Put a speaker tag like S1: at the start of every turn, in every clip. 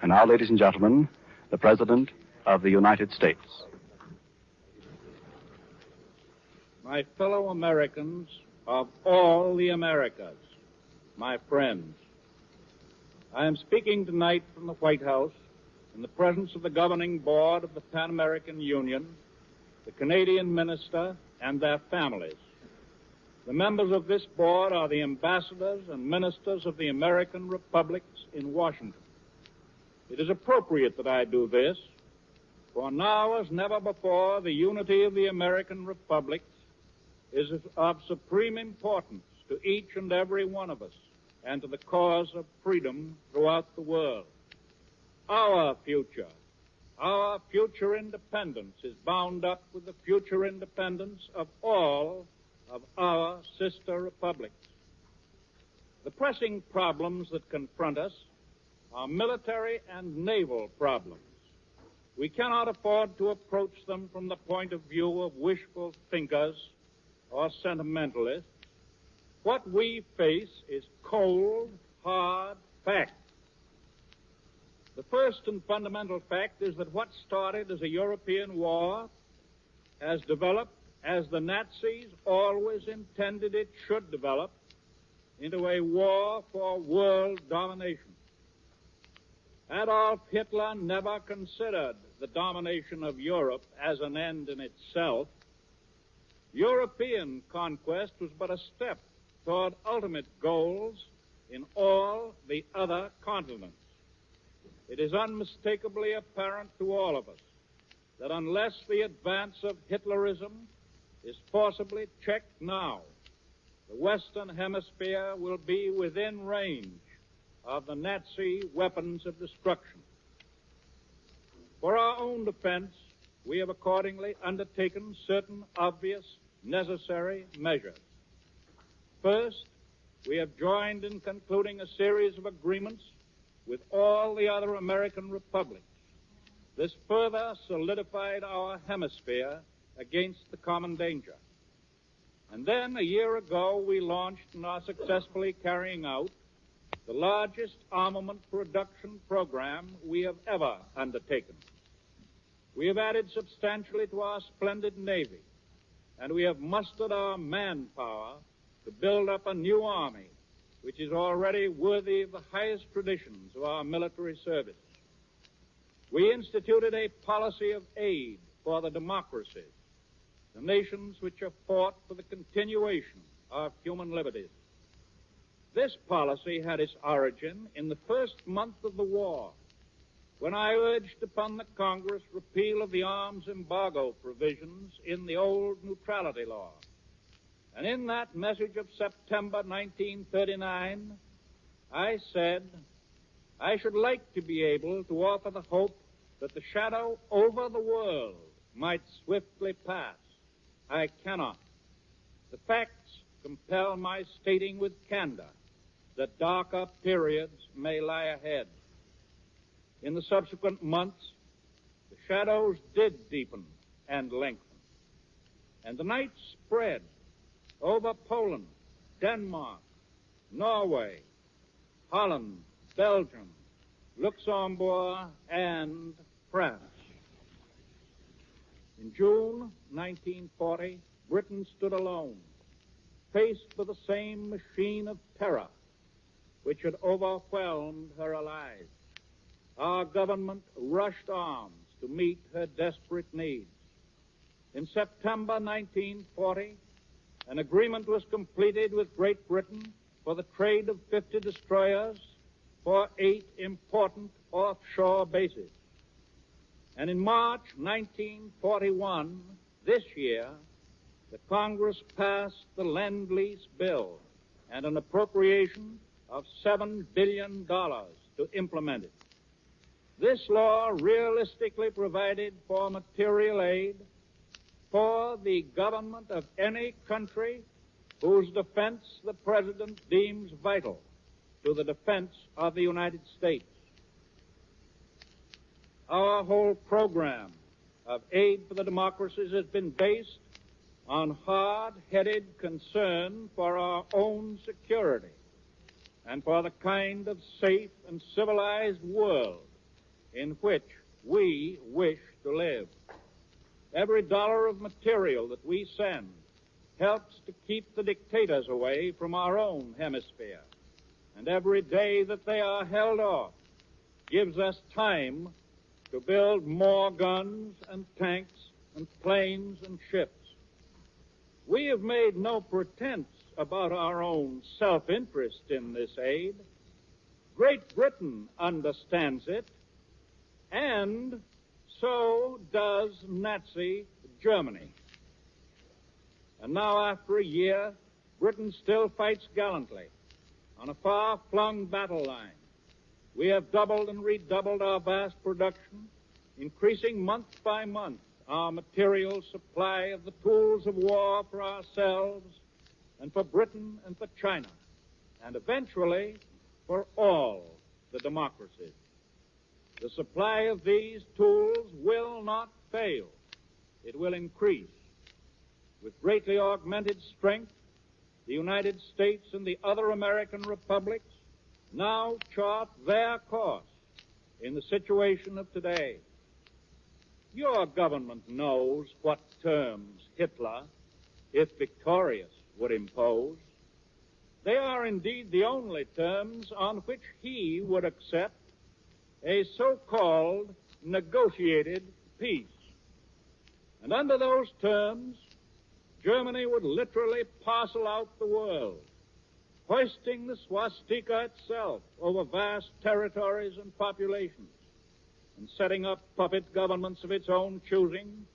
S1: And now, ladies and gentlemen, the President of the United States.
S2: My fellow Americans of all the Americas, my friends, I am speaking tonight from the White House in the presence of the governing board of the Pan American Union, the Canadian minister, and their families. The members of this board are the ambassadors and ministers of the American republics in Washington. It is appropriate that I do this, for now as never before, the unity of the American republics is of supreme importance to each and every one of us and to the cause of freedom throughout the world. Our future independence is bound up with the future independence of all of our sister republics. The pressing problems that confront us are military and naval problems. We cannot afford to approach them from the point of view of wishful thinkers or sentimentalists. What we face is cold, hard fact. The first and fundamental fact is that what started as a European war has developed, as the Nazis always intended it should develop, into a war for world domination. Adolf Hitler never considered the domination of Europe as an end in itself. European conquest was but a step toward ultimate goals in all the other continents. It is unmistakably apparent to all of us that unless the advance of Hitlerism is forcibly checked now, the Western Hemisphere will be within range of the Nazi weapons of destruction. For our own defense, we have accordingly undertaken certain obvious, necessary measures. First, we have joined in concluding a series of agreements with all the other American republics. This further solidified our hemisphere against the common danger. And then, a year ago, we launched and are successfully carrying out the largest armament production program we have ever undertaken. We have added substantially to our splendid Navy, and we have mustered our manpower to build up a new Army, which is already worthy of the highest traditions of our military service. We instituted a policy of aid for the democracies, the nations which have fought for the continuation of human liberties. This policy had its origin in the first month of the war, when I urged upon the Congress repeal of the arms embargo provisions in the old neutrality law. And in that message of September 1939, I said, I should like to be able to offer the hope that the shadow over the world might swiftly pass. I cannot. The facts compel my stating with candor that darker periods may lie ahead. In the subsequent months, the shadows did deepen and lengthen, and the night spread over Poland, Denmark, Norway, Holland, Belgium, Luxembourg, and France. In June 1940, Britain stood alone, faced with the same machine of terror which had overwhelmed her allies. Our government rushed arms to meet her desperate needs. In September 1940, an agreement was completed with Great Britain for the trade of 50 destroyers for 8 important offshore bases. And in March 1941, this year, the Congress passed the Lend-Lease bill and an appropriation of $7 billion to implement it. This law realistically provided for material aid for the government of any country whose defense the President deems vital to the defense of the United States. Our whole program of aid for the democracies has been based on hard-headed concern for our own security and for the kind of safe and civilized world in which we wish to live. Every dollar of material that we send helps to keep the dictators away from our own hemisphere. And every day that they are held off gives us time to build more guns and tanks and planes and ships. We have made no pretense about our own self-interest in this aid. Great Britain understands it, and so does Nazi Germany. And now, after a year, Britain still fights gallantly on a far-flung battle line. We have doubled and redoubled our vast production, increasing month by month our material supply of the tools of war for ourselves and for Britain and for China, and eventually for all the democracies. The supply of these tools will not fail. It will increase. With greatly augmented strength, the United States and the other American republics now chart their course in the situation of today. Your government knows what terms Hitler, if victorious, would impose. They are indeed the only terms on which he would accept a so-called negotiated peace. And under those terms, Germany would literally parcel out the world, hoisting the swastika itself over vast territories and populations, and setting up puppet governments of its own choosing,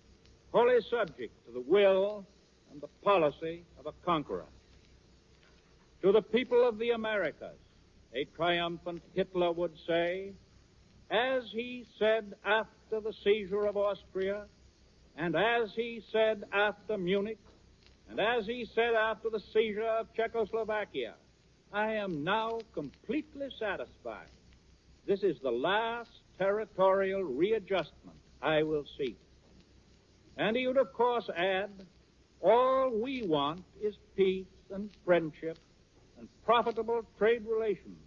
S2: wholly subject to the will and the policy of a conqueror. To the people of the Americas, a triumphant Hitler would say, as he said after the seizure of Austria, and as he said after Munich, and as he said after the seizure of Czechoslovakia, I am now completely satisfied. This is the last territorial readjustment I will seek. And he would, of course, add, all we want is peace and friendship and profitable trade relations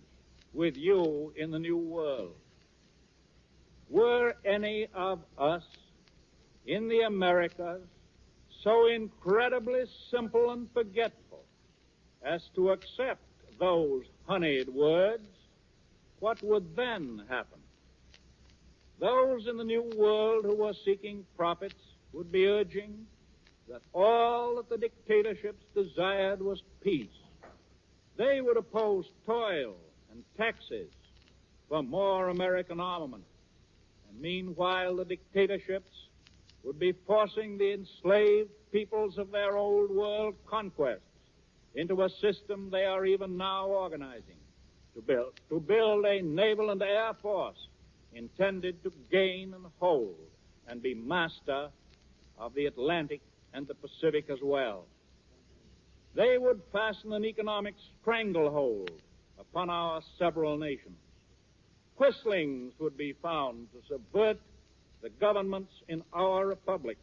S2: with you in the new world. Were any of us in the Americas so incredibly simple and forgetful as to accept those honeyed words, what would then happen? Those in the New World who were seeking profits would be urging that all that the dictatorships desired was peace. They would oppose toil and taxes for more American armament. And meanwhile, the dictatorships would be forcing the enslaved peoples of their old world conquests into a system they are even now organizing to build a naval and air force intended to gain and hold and be master of the Atlantic and the Pacific as well. They would fasten an economic stranglehold upon our several nations. Quislings would be found to subvert the governments in our republics,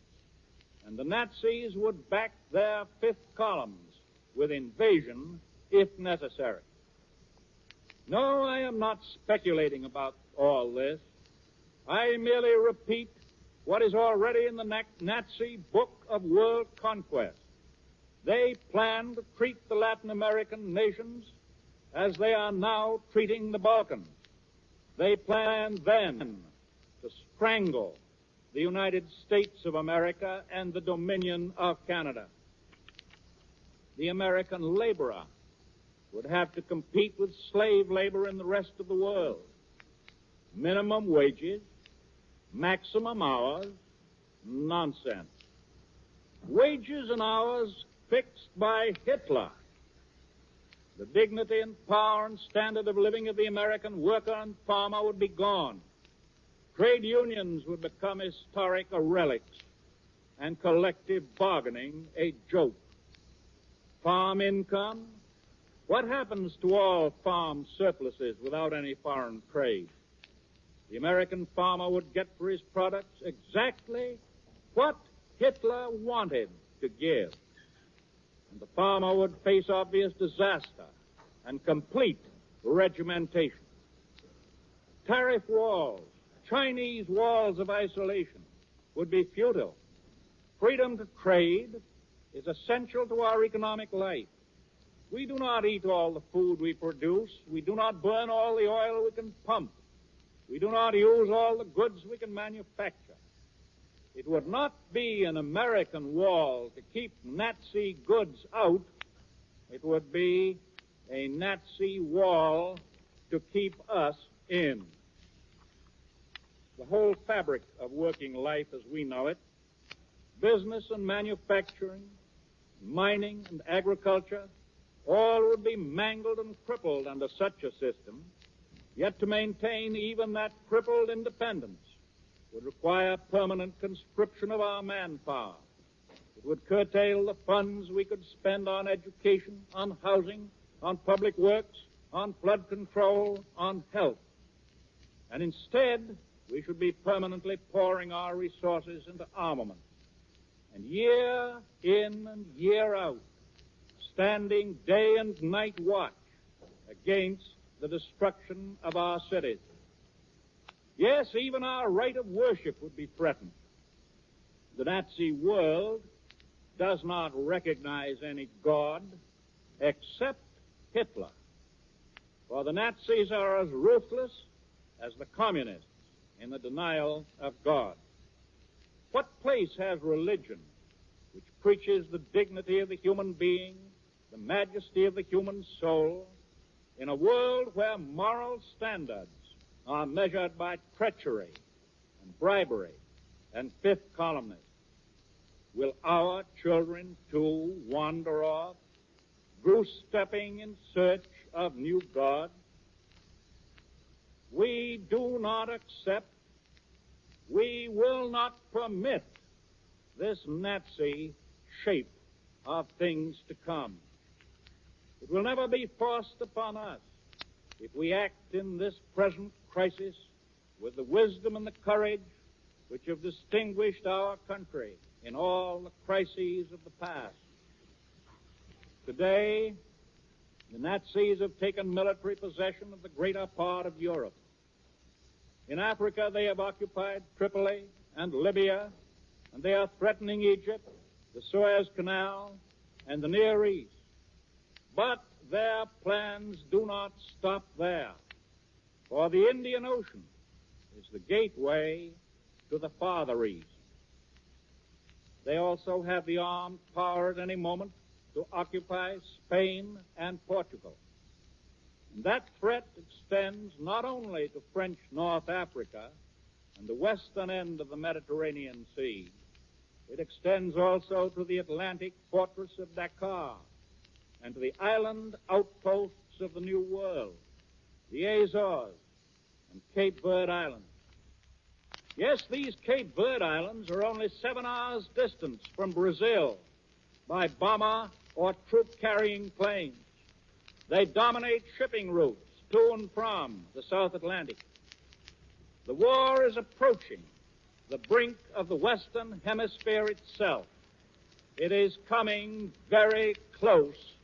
S2: and the Nazis would back their fifth columns with invasion if necessary. No, I am not speculating about all this. I merely repeat what is already in the Nazi Book of World Conquest. They plan to treat the Latin American nations as they are now treating the Balkans. They plan then to strangle the United States of America and the Dominion of Canada. The American laborer would have to compete with slave labor in the rest of the world. Minimum wages, maximum hours, nonsense. Wages and hours fixed by Hitler. The dignity and power and standard of living of the American worker and farmer would be gone. Trade unions would become historic relics, and collective bargaining a joke. Farm income? What happens to all farm surpluses without any foreign trade? The American farmer would get for his products exactly what Hitler wanted to give. And the farmer would face obvious disaster and complete regimentation. Tariff walls, Chinese walls of isolation would be futile. Freedom to trade is essential to our economic life. We do not eat all the food we produce. We do not burn all the oil we can pump. We do not use all the goods we can manufacture. It would not be an American wall to keep Nazi goods out. It would be a Nazi wall to keep us in. The whole fabric of working life as we know it, business and manufacturing, mining and agriculture, all would be mangled and crippled under such a system. Yet to maintain even that crippled independence would require permanent conscription of our manpower. It would curtail the funds we could spend on education, on housing, on public works, on flood control, on health. And instead, we should be permanently pouring our resources into armament. And year in and year out, standing day and night watch against the destruction of our cities. Yes, even our right of worship would be threatened. The Nazi world does not recognize any God except Hitler. For the Nazis are as ruthless as the communists in the denial of God. What place has religion, which preaches the dignity of the human being, the majesty of the human soul, in a world where moral standards are measured by treachery and bribery and fifth columnism? Will our children, too, wander off, goose-stepping in search of new gods? We do not accept, we will not permit this Nazi shape of things to come. It will never be forced upon us if we act in this present crisis with the wisdom and the courage which have distinguished our country in all the crises of the past. Today, the Nazis have taken military possession of the greater part of Europe. In Africa, they have occupied Tripoli and Libya, and they are threatening Egypt, the Suez Canal, and the Near East. But their plans do not stop there, for the Indian Ocean is the gateway to the Farther East. They also have the armed power at any moment to occupy Spain and Portugal. And that threat extends not only to French North Africa and the western end of the Mediterranean Sea, it extends also to the Atlantic fortress of Dakar and to the island outposts of the New World, the Azores and Cape Verde Islands. Yes, these Cape Verde Islands are only 7 hours' distance from Brazil by bomber or troop-carrying planes. They dominate shipping routes to and from the South Atlantic. The war is approaching the brink of the Western Hemisphere itself. It is coming very close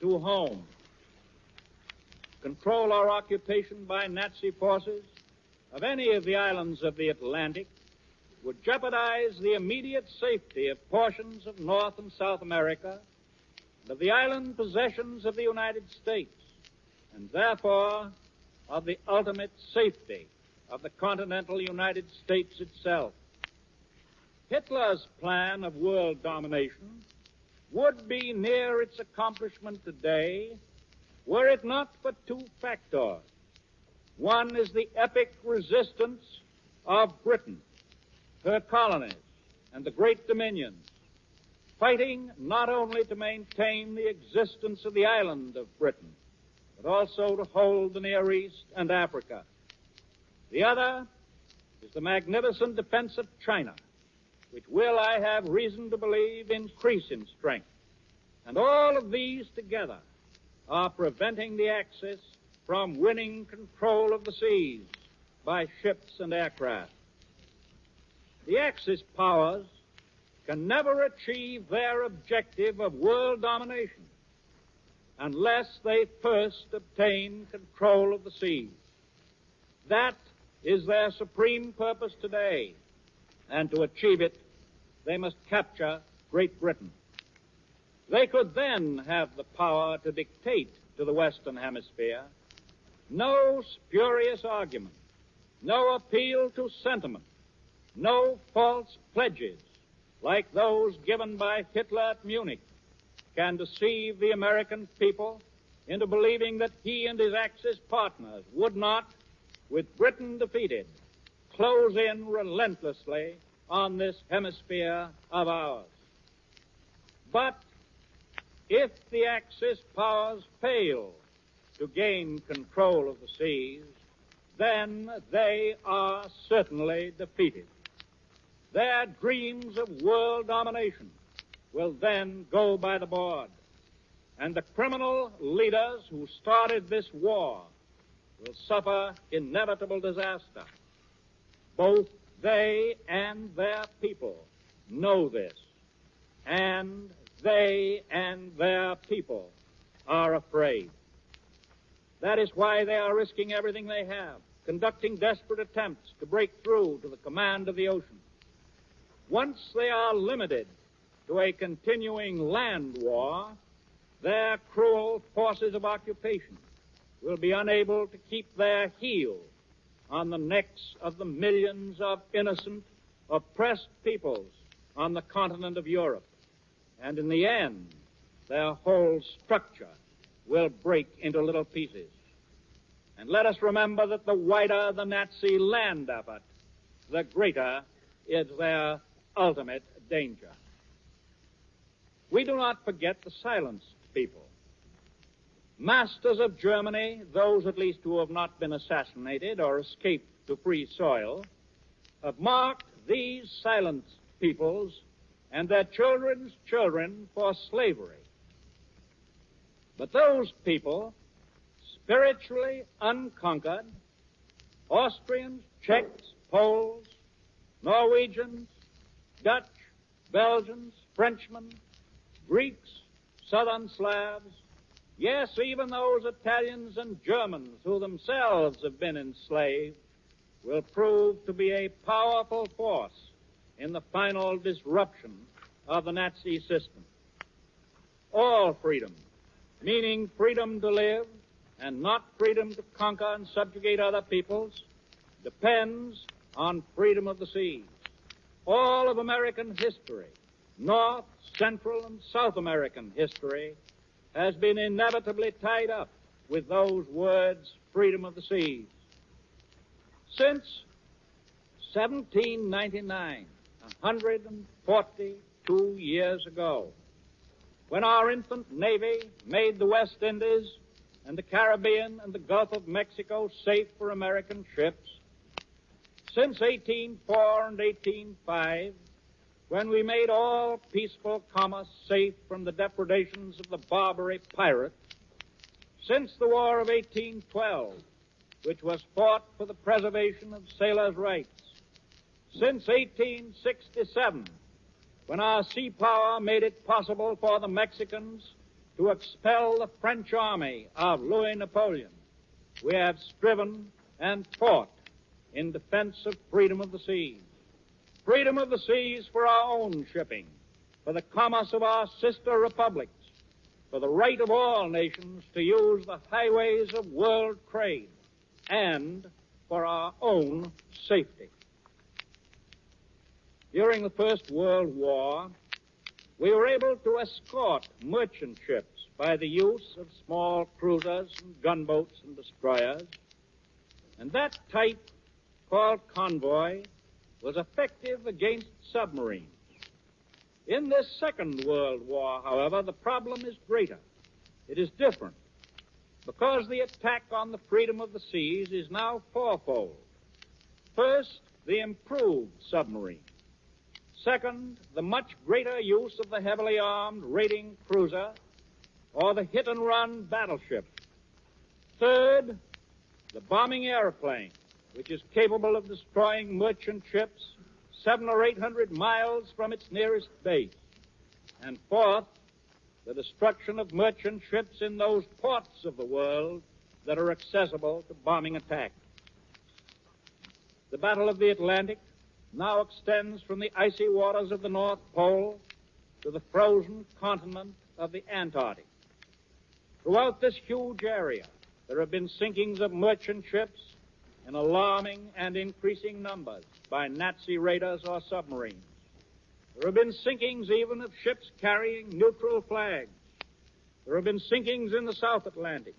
S2: to home. Control or occupation by Nazi forces of any of the islands of the Atlantic would jeopardize the immediate safety of portions of North and South America and of the island possessions of the United States, and therefore of the ultimate safety of the continental United States itself. Hitler's plan of world domination would be near its accomplishment today were it not for 2 factors. One is the epic resistance of Britain, her colonies, and the great dominions, fighting not only to maintain the existence of the island of Britain, but also to hold the Near East and Africa. The other is the magnificent defense of China, which will, I have reason to believe, increase in strength. And all of these together are preventing the Axis from winning control of the seas by ships and aircraft. The Axis powers can never achieve their objective of world domination unless they first obtain control of the seas. That is their supreme purpose today, and to achieve it, they must capture Great Britain. They could then have the power to dictate to the Western Hemisphere no spurious argument, no appeal to sentiment, no false pledges like those given by Hitler at Munich can deceive the American people into believing that he and his Axis partners would not, with Britain defeated, close in relentlessly on this hemisphere of ours. But if the Axis powers fail to gain control of the seas, then they are certainly defeated. Their dreams of world domination will then go by the board, and the criminal leaders who started this war will suffer inevitable disaster. Both they and their people know this, and they and their people are afraid. That is why they are risking everything they have, conducting desperate attempts to break through to the command of the ocean. Once they are limited to a continuing land war, their cruel forces of occupation will be unable to keep their heel on the necks of the millions of innocent, oppressed peoples on the continent of Europe. And in the end, their whole structure will break into little pieces. And let us remember that the wider the Nazi land effort, the greater is their ultimate danger. We do not forget the silenced people. Masters of Germany, those at least who have not been assassinated or escaped to free soil, have marked these silenced peoples and their children's children for slavery. But those people, spiritually unconquered, Austrians, Czechs, Poles, Norwegians, Dutch, Belgians, Frenchmen, Greeks, Southern Slavs, yes, even those Italians and Germans who themselves have been enslaved, will prove to be a powerful force in the final disruption of the Nazi system. All freedom, meaning freedom to live and not freedom to conquer and subjugate other peoples, depends on freedom of the seas. All of American history, North, Central, and South American history, has been inevitably tied up with those words, freedom of the seas. Since 1799, 142 years ago, when our infant Navy made the West Indies and the Caribbean and the Gulf of Mexico safe for American ships, since 1804 and 1805, when we made all peaceful commerce safe from the depredations of the Barbary pirates, since the War of 1812, which was fought for the preservation of sailors' rights, since 1867, when our sea power made it possible for the Mexicans to expel the French army of Louis Napoleon, we have striven and fought in defense of freedom of the seas. Freedom of the seas for our own shipping, for the commerce of our sister republics, for the right of all nations to use the highways of world trade, and for our own safety. During the First World War, we were able to escort merchant ships by the use of small cruisers and gunboats and destroyers, and that type, called convoy, was effective against submarines. In this Second World War, however, the problem is greater. It is different, because the attack on the freedom of the seas is now fourfold. First, the improved submarine. Second, the much greater use of the heavily armed raiding cruiser or the hit-and-run battleship. Third, the bombing airplane, which is capable of destroying merchant ships 700 or 800 miles from its nearest base. And fourth, the destruction of merchant ships in those ports of the world that are accessible to bombing attack. The Battle of the Atlantic now extends from the icy waters of the North Pole to the frozen continent of the Antarctic. Throughout this huge area, there have been sinkings of merchant ships in alarming and increasing numbers by Nazi raiders or submarines. There have been sinkings even of ships carrying neutral flags. There have been sinkings in the South Atlantic,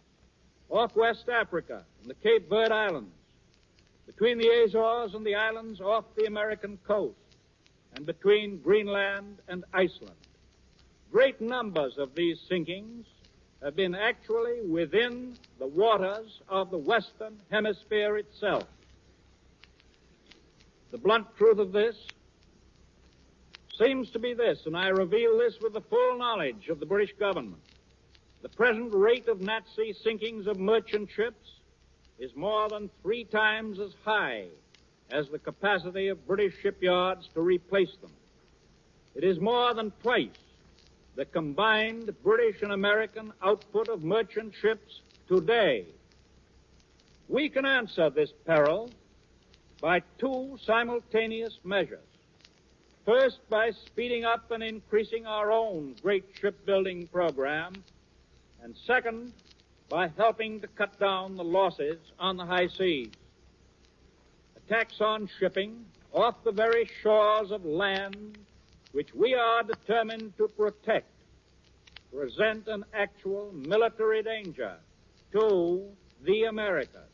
S2: off West Africa, and the Cape Verde Islands, between the Azores and the islands off the American coast, and between Greenland and Iceland. Great numbers of these sinkings have been actually within the waters of the Western Hemisphere itself. The blunt truth of this seems to be this, and I reveal this with the full knowledge of the British government. The present rate of Nazi sinkings of merchant ships is more than 3 times as high as the capacity of British shipyards to replace them. It is more than twice the combined British and American output of merchant ships today. We can answer this peril by 2 simultaneous measures. First, by speeding up and increasing our own great shipbuilding program, and second, by helping to cut down the losses on the high seas. Attacks on shipping off the very shores of land which we are determined to protect present an actual military danger to the Americas.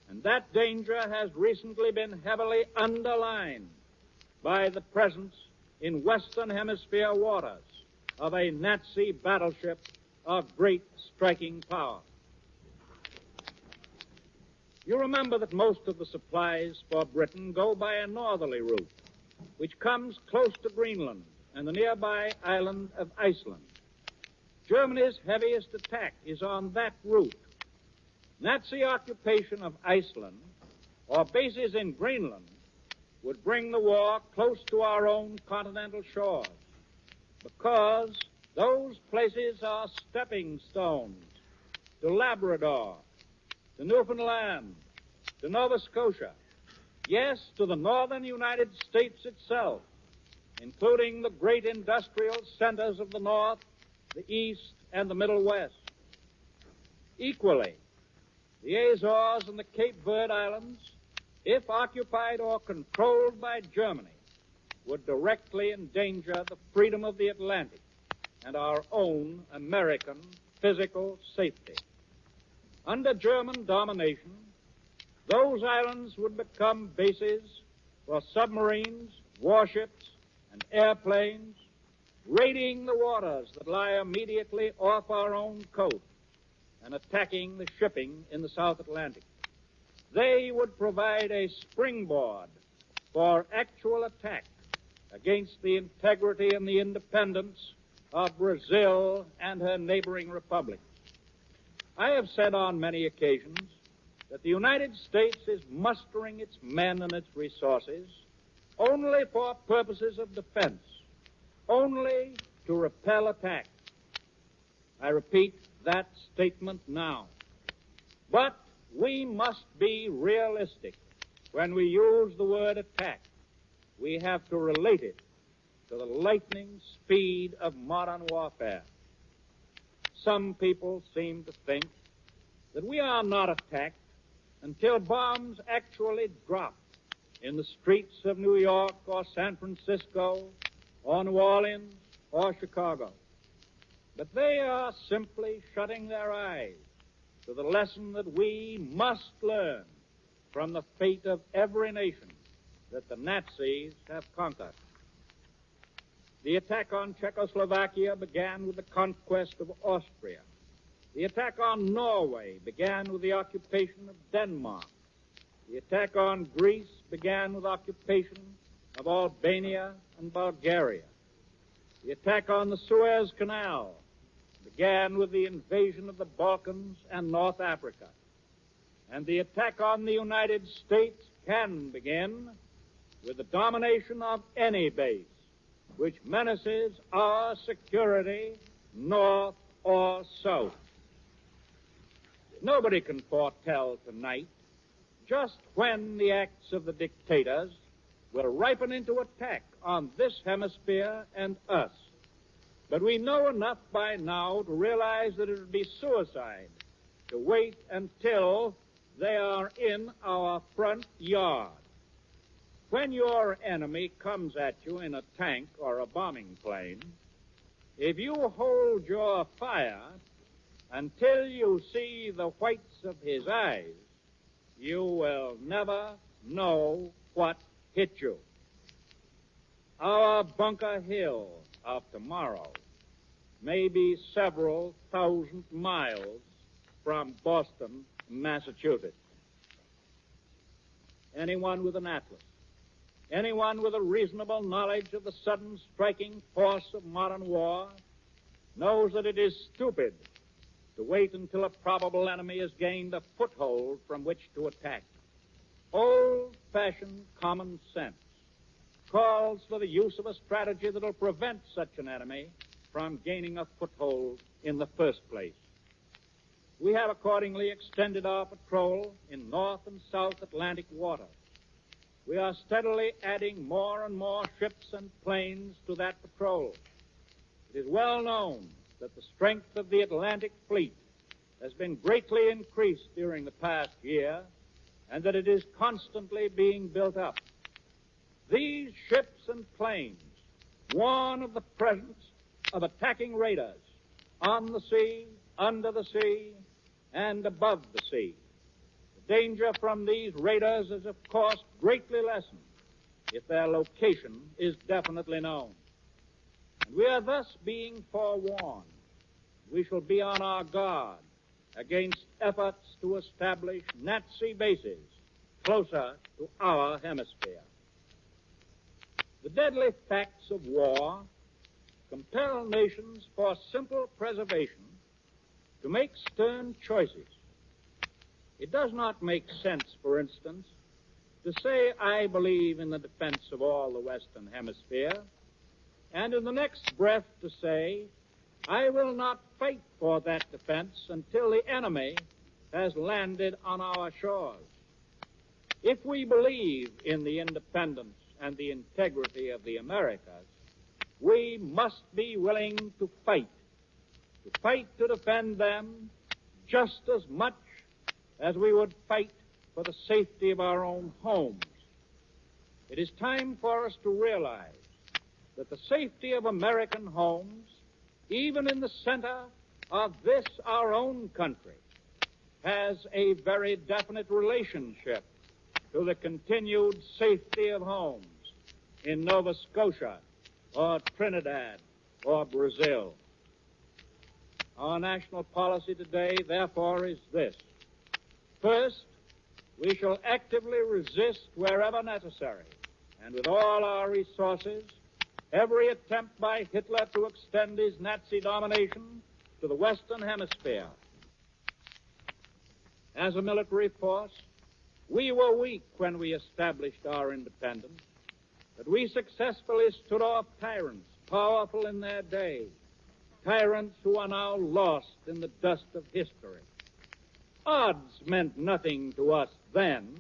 S2: And that danger has recently been heavily underlined by the presence in Western Hemisphere waters of a Nazi battleship of great striking power. You remember that most of the supplies for Britain go by a northerly route, which comes close to Greenland and the nearby island of Iceland. Germany's heaviest attack is on that route. Nazi occupation of Iceland or bases in Greenland would bring the war close to our own continental shores, because those places are stepping stones to Labrador, to Newfoundland, to Nova Scotia, yes, to the northern United States itself, including the great industrial centers of the North, the East, and the Middle West. Equally, the Azores and the Cape Verde Islands, if occupied or controlled by Germany, would directly endanger the freedom of the Atlantic and our own American physical safety. Under German domination, those islands would become bases for submarines, warships, and airplanes raiding the waters that lie immediately off our own coast and attacking the shipping in the South Atlantic. They would provide a springboard for actual attack against the integrity and the independence of Brazil and her neighboring republics. I have said on many occasions that the United States is mustering its men and its resources only for purposes of defense, only to repel attack. I repeat that statement now. But we must be realistic. When we use the word attack, we have to relate it to the lightning speed of modern warfare. Some people seem to think that we are not attacked until bombs actually drop in the streets of New York or San Francisco or New Orleans or Chicago. But they are simply shutting their eyes to the lesson that we must learn from the fate of every nation that the Nazis have conquered. The attack on Czechoslovakia began with the conquest of Austria. The attack on Norway began with the occupation of Denmark. The attack on Greece began with occupation of Albania and Bulgaria. The attack on the Suez Canal began with the invasion of the Balkans and North Africa. And the attack on the United States can begin with the domination of any base which menaces our security, north or south. Nobody can foretell tonight just when the acts of the dictators will ripen into attack on this hemisphere and us. But we know enough by now to realize that it would be suicide to wait until they are in our front yard. When your enemy comes at you in a tank or a bombing plane, if you hold your fire until you see the whites of his eyes, you will never know what hit you. Our Bunker Hill of tomorrow may be several thousand miles from Boston, Massachusetts. Anyone with an atlas, anyone with a reasonable knowledge of the sudden striking force of modern war knows that it is stupid to wait until a probable enemy has gained a foothold from which to attack. Old-fashioned common sense calls for the use of a strategy that will prevent such an enemy from gaining a foothold in the first place. We have accordingly extended our patrol in North and South Atlantic waters. We are steadily adding more and more ships and planes to that patrol. It is well known that the strength of the Atlantic fleet has been greatly increased during the past year and that it is constantly being built up. These ships and planes warn of the presence of attacking raiders on the sea, under the sea, and above the sea. The danger from these raiders is, of course, greatly lessened if their location is definitely known. And we are thus being forewarned. We shall be on our guard against efforts to establish Nazi bases closer to our hemisphere. The deadly facts of war compel nations for simple preservation to make stern choices. It does not make sense, for instance, to say, I believe in the defense of all the Western Hemisphere, and in the next breath to say, I will not fight for that defense until the enemy has landed on our shores. If we believe in the independence and the integrity of the Americas, we must be willing to fight to defend them just as much as we would fight for the safety of our own homes. It is time for us to realize that the safety of American homes, even in the center of this, our own country, has a very definite relationship to the continued safety of homes in Nova Scotia or Trinidad or Brazil. Our national policy today, therefore, is this. First, we shall actively resist wherever necessary, and with all our resources, every attempt by Hitler to extend his Nazi domination to the Western Hemisphere. As a military force, we were weak when we established our independence, but we successfully stood off tyrants, powerful in their day, tyrants who are now lost in the dust of history. Odds meant nothing to us then.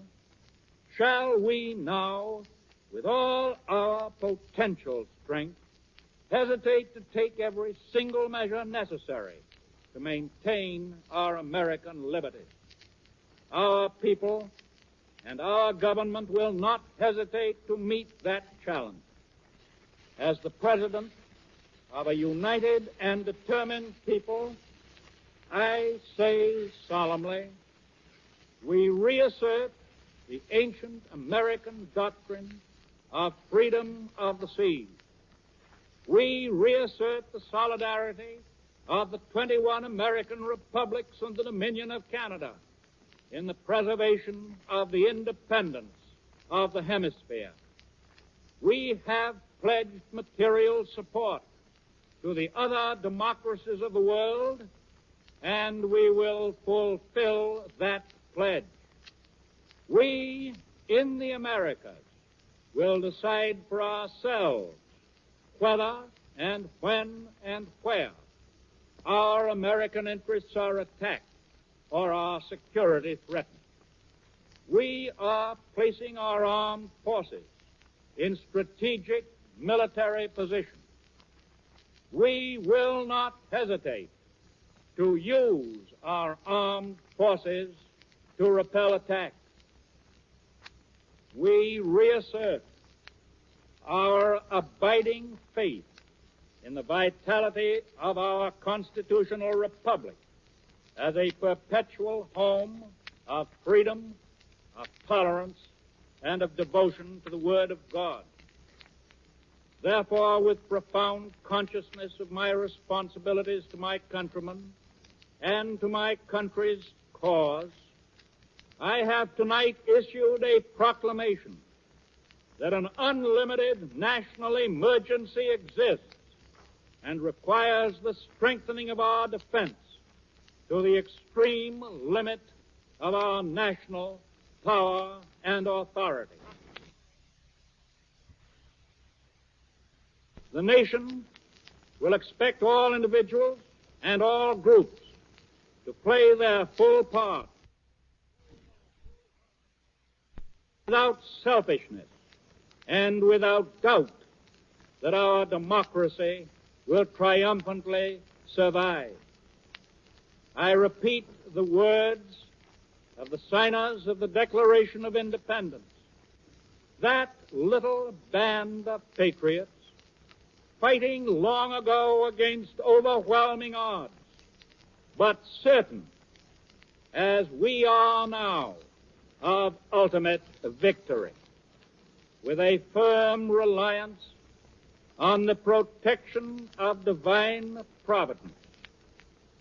S2: Shall we now, with all our potential strength, hesitate to take every single measure necessary to maintain our American liberties? Our people and our government will not hesitate to meet that challenge. As the President of a united and determined people, I say solemnly, we reassert the ancient American doctrine of freedom of the seas. We reassert the solidarity of the 21 American republics and the Dominion of Canada in the preservation of the independence of the hemisphere. We have pledged material support to the other democracies of the world, and we will fulfill that pledge. We, in the Americas, will decide for ourselves whether and when and where our American interests are attacked or our security threatened. we are placing our armed forces in strategic military position. We will not hesitate to use our armed forces to repel attacks. We reassert our abiding faith in the vitality of our constitutional republic as a perpetual home of freedom, of tolerance, and of devotion to the Word of God. Therefore, with profound consciousness of my responsibilities to my countrymen and to my country's cause, I have tonight issued a proclamation that an unlimited national emergency exists and requires the strengthening of our defense to the extreme limit of our national power and authority. The nation will expect all individuals and all groups to play their full part without selfishness and without doubt that our democracy will triumphantly survive. I repeat the words of the signers of the Declaration of Independence. That little band of patriots, fighting long ago against overwhelming odds, but certain, as we are now, of ultimate victory, with a firm reliance on the protection of divine providence,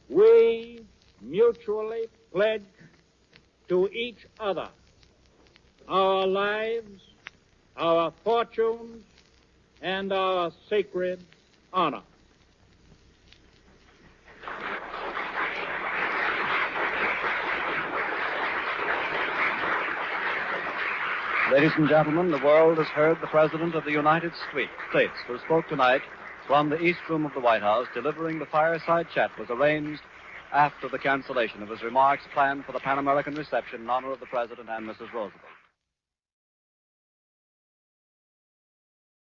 S2: we mutually pledge to each other our lives, our fortunes, and our sacred honor.
S1: Ladies and gentlemen, the world has heard the President of the United States, who spoke tonight from the East Room of the White House. Delivering the Fireside Chat was arranged after the cancellation of his remarks planned for the Pan American reception in honor of the President and Mrs. Roosevelt.